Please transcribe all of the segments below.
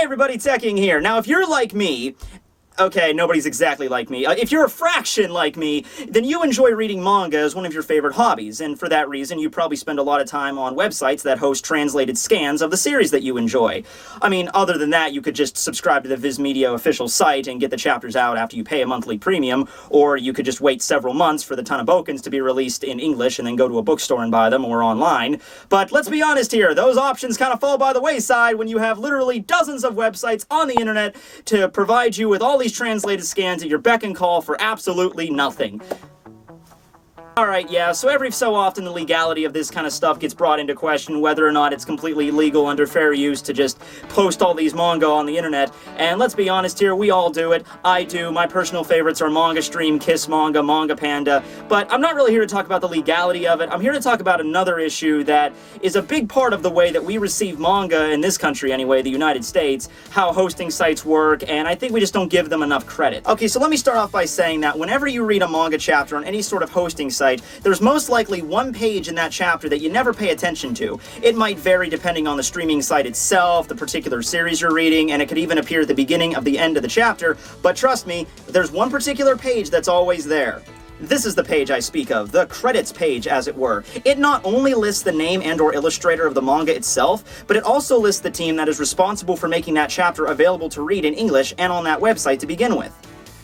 everybody, Tekking here. Now, if you're like me, okay, nobody's exactly like me. If you're a fraction like me, then you enjoy reading manga as one of your favorite hobbies, and for that reason, you probably spend a lot of time on websites that host translated scans of the series that you enjoy. I mean, other than that, you could just subscribe to the Viz Media official site and get the chapters out after you pay a monthly premium, or you could just wait several months for the Tanabokens to be released in English and then go to a bookstore and buy them, or online. But let's be honest here, those options kind of fall by the wayside when you have literally dozens of websites on the internet to provide you with all these translated scans at your beck and call for absolutely nothing. Alright, yeah, so every so often the legality of this kind of stuff gets brought into question, whether or not it's completely legal under fair use to just post all these manga on the internet, and let's be honest here, we all do it. I do. My personal favorites are Manga Stream, Kiss Manga, Manga Panda, but I'm not really here to talk about the legality of it. I'm here to talk about another issue that is a big part of the way that we receive manga in this country anyway, the United States, how hosting sites work, and I think we just don't give them enough credit. Okay, so let me start off by saying that whenever you read a manga chapter on any sort of hosting site, there's most likely one page in that chapter that you never pay attention to. It might vary depending on the streaming site itself, the particular series you're reading, and it could even appear at the beginning of the end of the chapter, but trust me, there's one particular page that's always there. This is the page I speak of, the credits page, as it were. It not only lists the name and/or illustrator of the manga itself, but it also lists the team that is responsible for making that chapter available to read in English and on that website to begin with.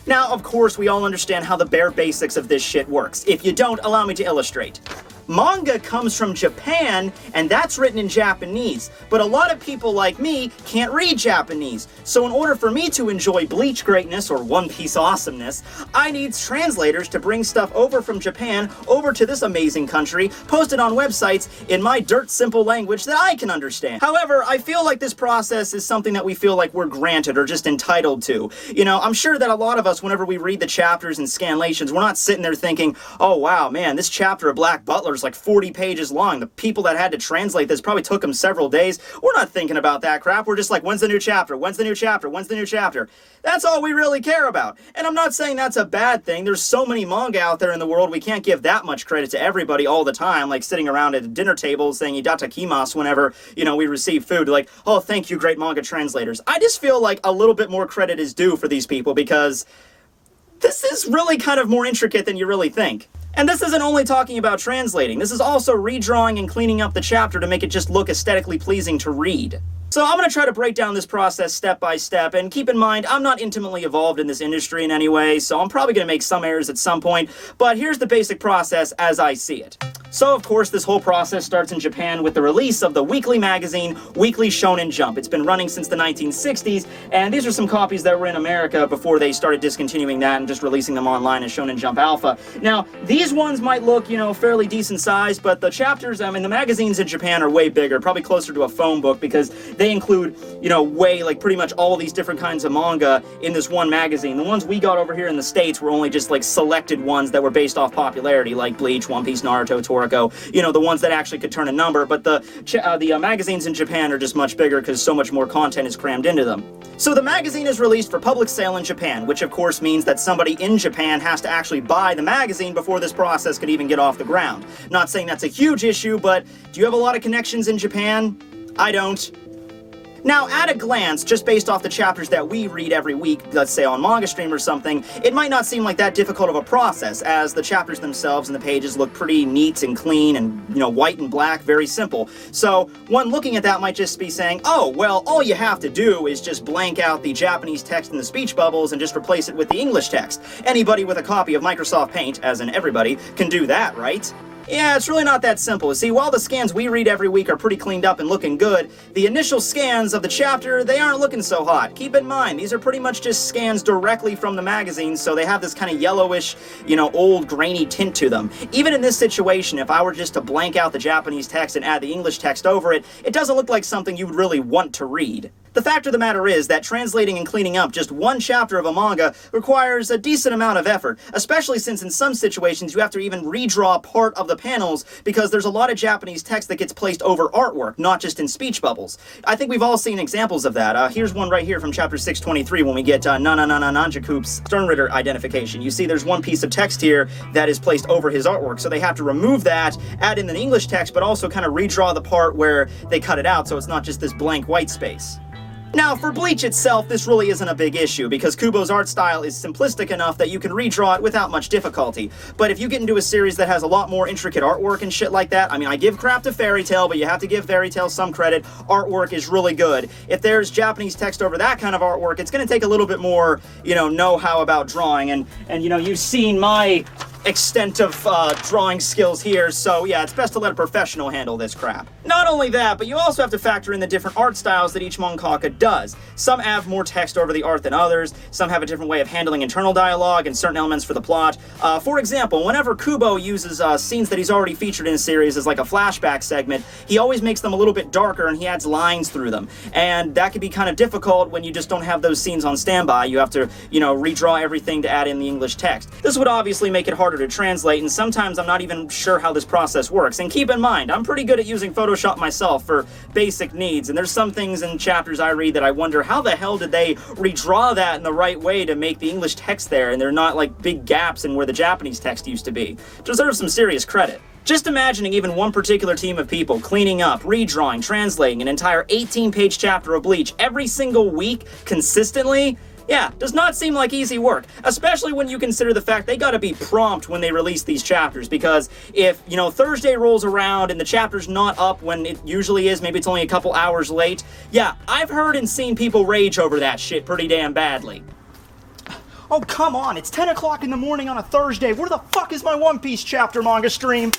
Now, of course, we all understand how the bare basics of this shit works. If you don't, allow me to illustrate. Manga comes from Japan, and that's written in Japanese, but a lot of people like me can't read Japanese, so in order for me to enjoy Bleach greatness or One Piece awesomeness, I need translators to bring stuff over from Japan over to this amazing country, posted on websites in my dirt simple language that I can understand. However, I feel like this process is something that we feel like we're granted or just entitled to. You know, I'm sure that a lot of us, whenever we read the chapters and scanlations, we're not sitting there thinking, oh wow, man, this chapter of Black Butler's like 40 pages long. The people that had to translate this probably took them several days. We're not thinking about that crap. We're just like, when's the new chapter? When's the new chapter? When's the new chapter? That's all we really care about. And I'm not saying that's a bad thing. There's so many manga out there in the world, we can't give that much credit to everybody all the time, like sitting around at a dinner table saying "Itadakimasu" whenever, you know, we receive food. Like, oh, thank you, great manga translators. I just feel like a little bit more credit is due for these people because this is really kind of more intricate than you really think. And this isn't only talking about translating, this is also redrawing and cleaning up the chapter to make it just look aesthetically pleasing to read. So I'm going to try to break down this process step by step, and keep in mind, I'm not intimately involved in this industry in any way, so I'm probably going to make some errors at some point, but here's the basic process as I see it. So, of course, this whole process starts in Japan with the release of the weekly magazine, Weekly Shonen Jump. It's been running since the 1960s, and these are some copies that were in America before they started discontinuing that and just releasing them online as Shonen Jump Alpha. Now, these ones might look, you know, fairly decent size, but the chapters, I mean, the magazines in Japan are way bigger, probably closer to a phone book, because they include, you know, like pretty much all these different kinds of manga in this one magazine. The ones we got over here in the States were only just like selected ones that were based off popularity, like Bleach, One Piece, Naruto, Toriko, you know, the ones that actually could turn a number, but the magazines in Japan are just much bigger because so much more content is crammed into them. So the magazine is released for public sale in Japan, which of course means that somebody in Japan has to actually buy the magazine before this process could even get off the ground. Not saying that's a huge issue, but do you have a lot of connections in Japan? I don't. Now, at a glance, just based off the chapters that we read every week, let's say on Manga Stream or something, it might not seem like that difficult of a process, as the chapters themselves and the pages look pretty neat and clean and, you know, white and black, very simple. So, one looking at that might just be saying, oh, well, all you have to do is just blank out the Japanese text and the speech bubbles and just replace it with the English text. Anybody with a copy of Microsoft Paint, as in everybody, can do that, right? Yeah, it's really not that simple. See, while the scans we read every week are pretty cleaned up and looking good, the initial scans of the chapter, they aren't looking so hot. Keep in mind, these are pretty much just scans directly from the magazine, so they have this kind of yellowish, you know, old grainy tint to them. Even in this situation, if I were just to blank out the Japanese text and add the English text over it, it doesn't look like something you would really want to read. The fact of the matter is that translating and cleaning up just one chapter of a manga requires a decent amount of effort, especially since in some situations you have to even redraw part of the panels because there's a lot of Japanese text that gets placed over artwork, not just in speech bubbles. I think we've all seen examples of that. Here's one right here from chapter 623 when we get Nanjakoop's Sternritter identification. You see there's one piece of text here that is placed over his artwork, so they have to remove that, add in the English text, but also kind of redraw the part where they cut it out so it's not just this blank white space. Now, for Bleach itself, this really isn't a big issue, because Kubo's art style is simplistic enough that you can redraw it without much difficulty. But if you get into a series that has a lot more intricate artwork and shit like that, I mean, I give crap to Fairy Tail, but you have to give Fairy Tail some credit. Artwork is really good. If there's Japanese text over that kind of artwork, it's going to take a little bit more, know-how about drawing. And you've seen my extent of drawing skills here, so yeah, it's best to let a professional handle this crap. Not only that, but you also have to factor in the different art styles that each mangaka does. Some have more text over the art than others, some have a different way of handling internal dialogue and certain elements for the plot. For example, whenever Kubo uses scenes that he's already featured in a series as like a flashback segment, he always makes them a little bit darker and he adds lines through them. And that can be kind of difficult when you just don't have those scenes on standby. You have to, redraw everything to add in the English text. This would obviously make it harder to translate, and sometimes I'm not even sure how this process works. And keep in mind, I'm pretty good at using Photoshop myself for basic needs, and there's some things in chapters I read that I wonder how the hell did they redraw that in the right way to make the English text there, and they're not like big gaps in where the Japanese text used to be. Deserves some serious credit. Just imagining even one particular team of people cleaning up, redrawing, translating an entire 18-page chapter of Bleach every single week consistently, yeah, does not seem like easy work, especially when you consider the fact they gotta be prompt when they release these chapters, because if, Thursday rolls around and the chapter's not up when it usually is, maybe it's only a couple hours late, yeah, I've heard and seen people rage over that shit pretty damn badly. Oh, come on, it's 10 o'clock in the morning on a Thursday. Where the fuck is my One Piece chapter manga stream?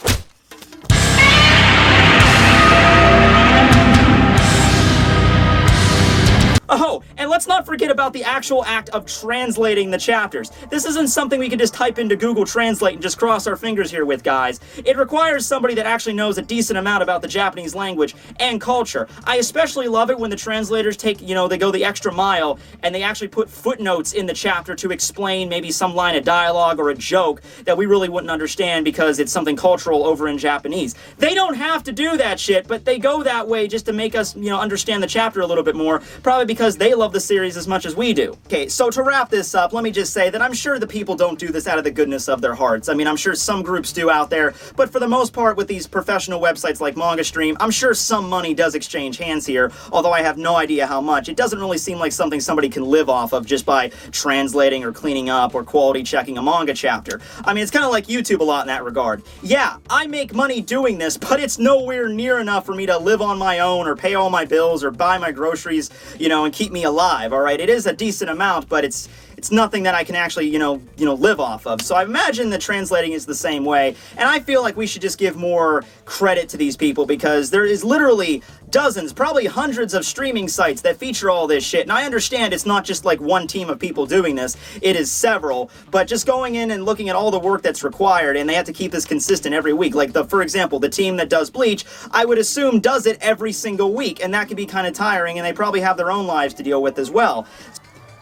Oh, and let's not forget about the actual act of translating the chapters. This isn't something we can just type into Google Translate and just cross our fingers here with, guys. It requires somebody that actually knows a decent amount about the Japanese language and culture. I especially love it when the translators take, they go the extra mile and they actually put footnotes in the chapter to explain maybe some line of dialogue or a joke that we really wouldn't understand because it's something cultural over in Japanese. They don't have to do that shit, but they go that way just to make us, understand the chapter a little bit more, probably because they love the series as much as we do. Okay, so to wrap this up, let me just say that I'm sure the people don't do this out of the goodness of their hearts. I mean, I'm sure some groups do out there, but for the most part with these professional websites like MangaStream, I'm sure some money does exchange hands here, although I have no idea how much. It doesn't really seem like something somebody can live off of just by translating or cleaning up or quality checking a manga chapter. I mean, it's kind of like YouTube a lot in that regard. Yeah, I make money doing this, but it's nowhere near enough for me to live on my own or pay all my bills or buy my groceries, and keep me alive, all right? It is a decent amount, but it's nothing that I can actually, live off of. So I imagine that translating is the same way, and I feel like we should just give more credit to these people because there is literally dozens, probably hundreds of streaming sites that feature all this shit, and I understand it's not just like one team of people doing this, it is several, but just going in and looking at all the work that's required, and they have to keep this consistent every week. Like, for example, the team that does Bleach, I would assume does it every single week, and that can be kind of tiring, and they probably have their own lives to deal with as well.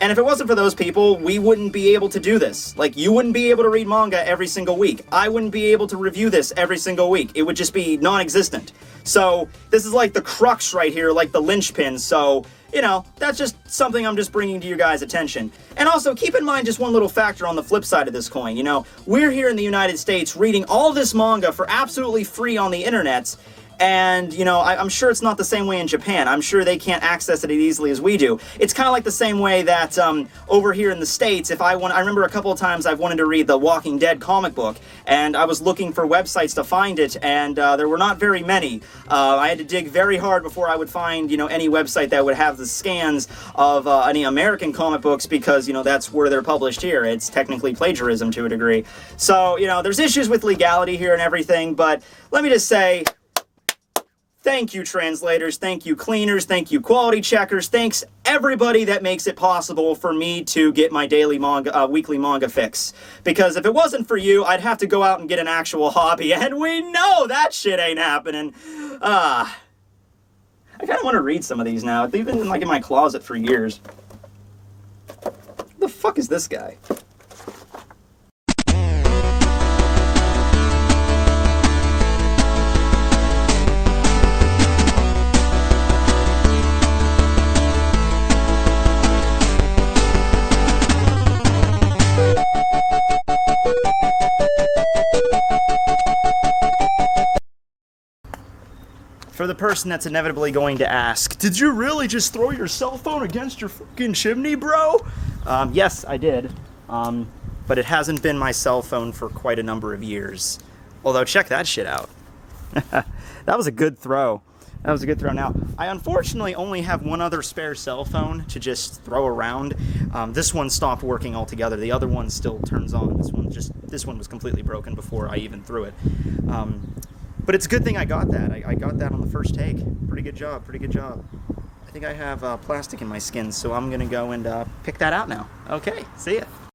And if it wasn't for those people, we wouldn't be able to do this. Like, you wouldn't be able to read manga every single week. I wouldn't be able to review this every single week. It would just be non-existent. So, this is like the crux right here, like the linchpin. So, that's just something I'm just bringing to your guys' attention. And also, keep in mind just one little factor on the flip side of this coin. We're here in the United States reading all this manga for absolutely free on the internet. And, I'm sure it's not the same way in Japan. I'm sure they can't access it as easily as we do. It's kind of like the same way that over here in the States, I remember a couple of times I've wanted to read the Walking Dead comic book, and I was looking for websites to find it, and there were not very many. I had to dig very hard before I would find, any website that would have the scans of any American comic books because, that's where they're published here. It's technically plagiarism to a degree. So, there's issues with legality here and everything, but let me just say, thank you, translators, thank you, cleaners, thank you, quality checkers, thanks everybody that makes it possible for me to get my daily manga, weekly manga fix. Because if it wasn't for you, I'd have to go out and get an actual hobby, and we know that shit ain't happening. I kind of want to read some of these now. They've been like in my closet for years. Who the fuck is this guy? For the person that's inevitably going to ask, did you really just throw your cell phone against your fucking chimney, bro? Yes, I did. But it hasn't been my cell phone for quite a number of years. Although, check that shit out. That was a good throw. That was a good throw. Now, I unfortunately only have one other spare cell phone to just throw around. This one stopped working altogether. The other one still turns on. This one was completely broken before I even threw it. But it's a good thing I got that. I got that on the first take. Pretty good job, pretty good job. I think I have plastic in my skin, so I'm gonna go and pick that out now. Okay, see ya.